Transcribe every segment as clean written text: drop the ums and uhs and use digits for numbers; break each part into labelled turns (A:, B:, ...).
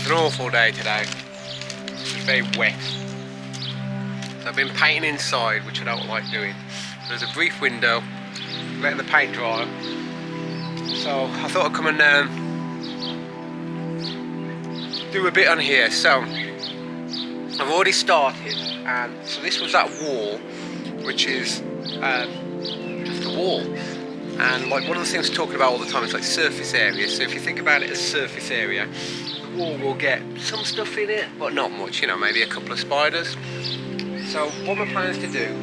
A: an awful day today. It's very wet. So I've been painting inside, which I don't like doing. There's a brief window, letting the paint dry. So I thought I'd come and do a bit on here. So I've already started, and so this was that wall, which is just a wall. And like one of the things we're talking about all the time is like surface area. So if you think about it as surface area, the wall will get some stuff in it, but not much, you know, maybe a couple of spiders. So what my plan is to do,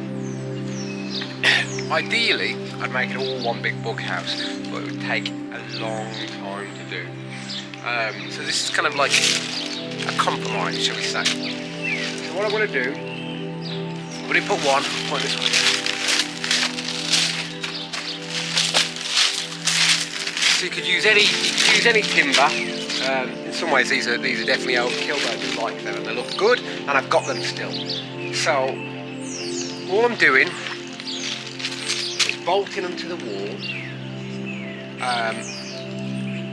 A: ideally I'd make it all one big bug house, but it would take a long time to do. So this is kind of like a compromise, shall we say. So what I want to do, I'm going to put one on this one. So you could use any timber. In some ways these are definitely overkill, but I do like them and they look good, and I've got them still. So all I'm doing is bolting them to the wall,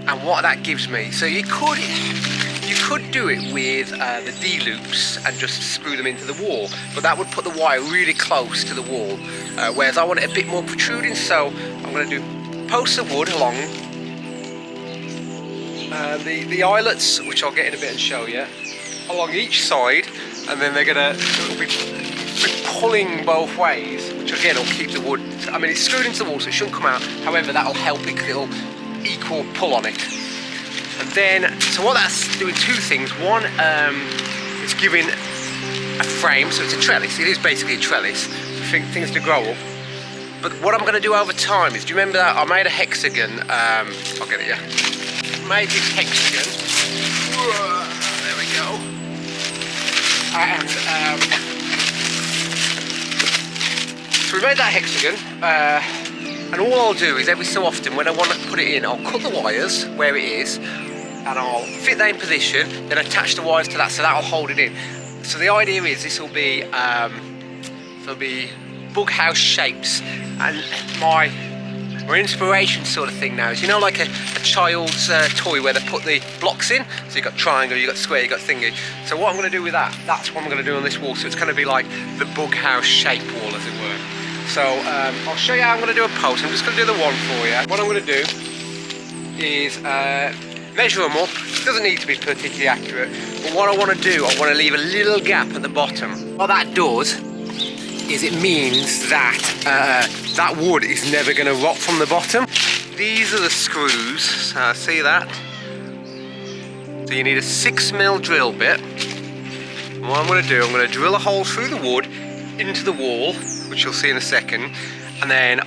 A: and what that gives me. So you could do it with the D-loops and just screw them into the wall, but that would put the wire really close to the wall. Whereas I want it a bit more protruding, so I'm going to do posts of wood along. The eyelets, which I'll get in a bit and show you, along each side, and then it'll be pulling both ways, which again will keep the wood. I mean, it's screwed into the wall, so it shouldn't come out. However, that'll help it because it'll equal pull on it. And then, so what that's doing, two things. One, it's giving a frame, so it's a trellis. It is basically a trellis for things to grow up. But what I'm going to do over time is, do you remember that I made a hexagon? I'll get it, yeah. Made this hexagon. Whoa, there we go. And so we made that hexagon, and all I'll do is every so often when I want to put it in, I'll cut the wires where it is, and I'll fit that in position, then attach the wires to that, so that'll hold it in. So the idea is this will be bug house shapes, and my inspiration sort of thing now is, you know, like a child's toy where they put the blocks in. So you've got triangle, you've got square, you've got thingy. So what I'm going to do with that's what I'm going to do on this wall. So it's going to be like the bug house shape wall, as it were. So I'll show you how I'm going to do a post. I'm just going to do the one for you. What I'm going to do is measure them up. It doesn't need to be particularly accurate, but what I want to do, I want to leave a little gap at the bottom. What that does is it means that that wood is never going to rot from the bottom. These are the screws, see that? So you need a 6mm drill bit. And what I'm going to do, I'm going to drill a hole through the wood into the wall, which you'll see in a second, and then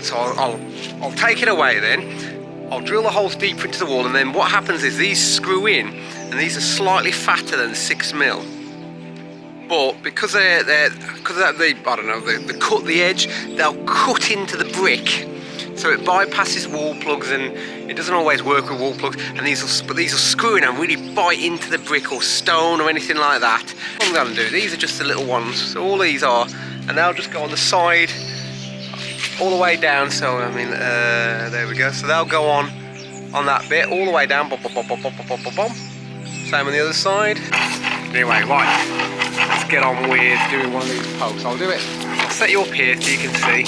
A: so I'll take it away then. I'll drill the holes deeper into the wall, and then what happens is these screw in, and these are slightly fatter than 6mm. But because they cut the edge, they'll cut into the brick, so it bypasses wall plugs, and it doesn't always work with wall plugs. And these will screw in and really bite into the brick or stone or anything like that. What I'm going to do, these are just the little ones. So all these are, and they'll just go on the side all the way down. So I mean, there we go. So they'll go on that bit all the way down. Bop, bop, bop, bop, bop, bop, bop, bop. Same on the other side. Anyway, right, let's get on with doing one of these posts. I'll do it. I'll set you up here so you can see.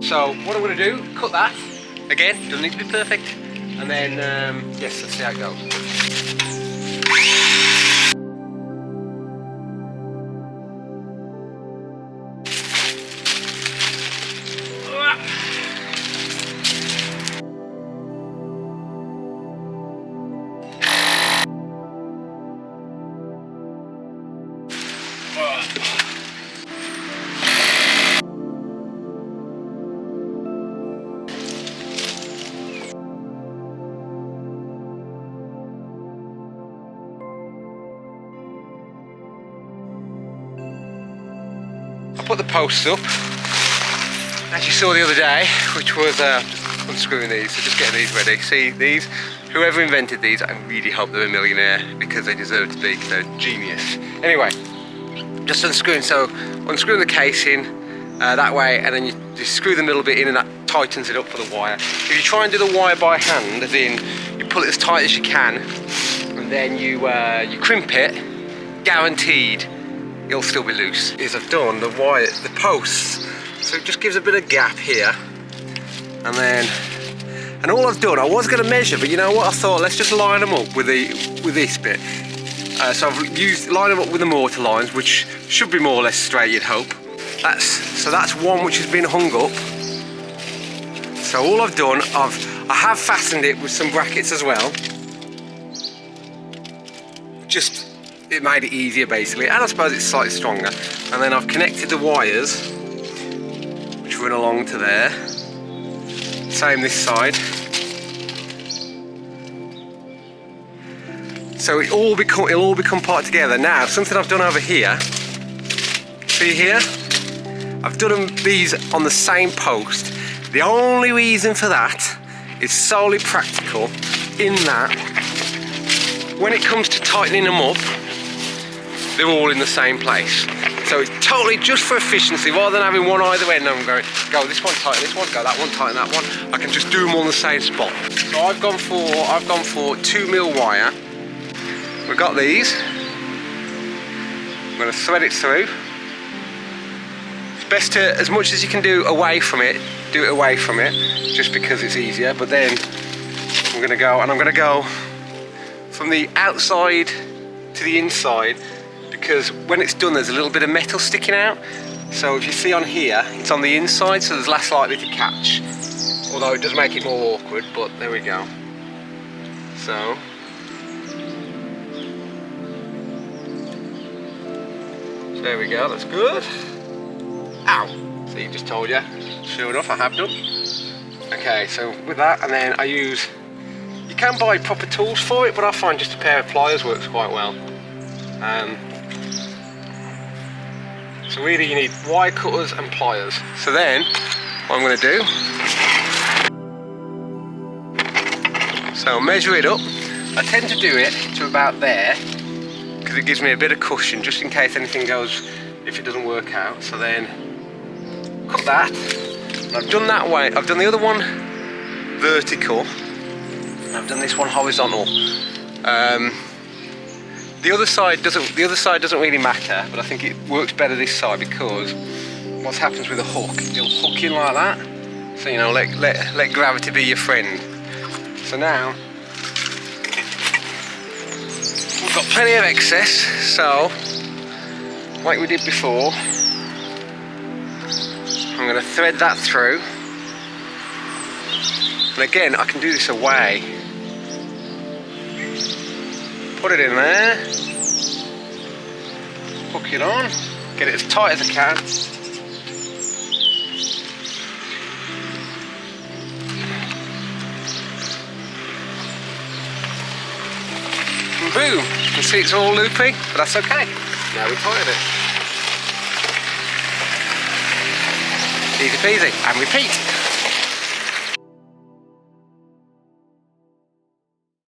A: So what I'm going to do, cut that. Again, doesn't need to be perfect. And then, yes, let's see how it goes. I put the posts up, as you saw the other day, which was unscrewing these, so just getting these ready. See these? Whoever invented these, I really hope they're a millionaire, because they deserve to be, because they're genius. Anyway, just unscrewing, so unscrewing the casing that way, and then you screw the middle bit in, and that tightens it up for the wire. If you try and do the wire by hand, as in you pull it as tight as you can, and then you crimp it, guaranteed it'll still be loose. Is I've done the wire, the posts, so it just gives a bit of gap here, and all I've done, I was going to measure, but you know what, I thought let's just line them up with this bit. So I've line them up with the mortar lines, which should be more or less straight, you'd hope. That's one which has been hung up. So all I've done, I have fastened it with some brackets as well. Just, it made it easier basically, and I suppose it's slightly stronger. And then I've connected the wires, which run along to there. Same this side. So it'll all become part together. Now, something I've done over here, see here? I've done these on the same post. The only reason for that is solely practical, in that when it comes to tightening them up, they're all in the same place. So it's totally just for efficiency, rather than having one either end. I'm going, go this one tighten this one, go that one tighten that one. I can just do them all in the same spot. So I've gone for 2mm wire. We've got these. I'm going to thread it through. It's best to, as much as you can do away from it, do it away from it, just because it's easier. But then I'm going to go from the outside to the inside, because when it's done there's a little bit of metal sticking out. So if you see on here, it's on the inside, so there's less likely to catch. Although it does make it more awkward, but there we go. So there we go, that's good. Ow! See, just told you. Sure enough, I have done. Okay, so with that, and then I use, you can buy proper tools for it, but I find just a pair of pliers works quite well. So really you need wire cutters and pliers. So then, what I'm going to do, so I'll measure it up. I tend to do it to about there, because it gives me a bit of cushion, just in case anything goes, if it doesn't work out. So then, cut that. And I've done that way. I've done the other one vertical. I've done this one horizontal. The other side doesn't really matter, but I think it works better this side, because what happens with a hook, it'll hook in like that. So you know, let gravity be your friend. So now we've got plenty of excess, so like we did before, I'm going to thread that through. And again, I can do this away. Put it in there, hook it on, get it as tight as I can. And boom, you can see it's all loopy, but that's okay. Now we tighten it. Easy peasy, and repeat.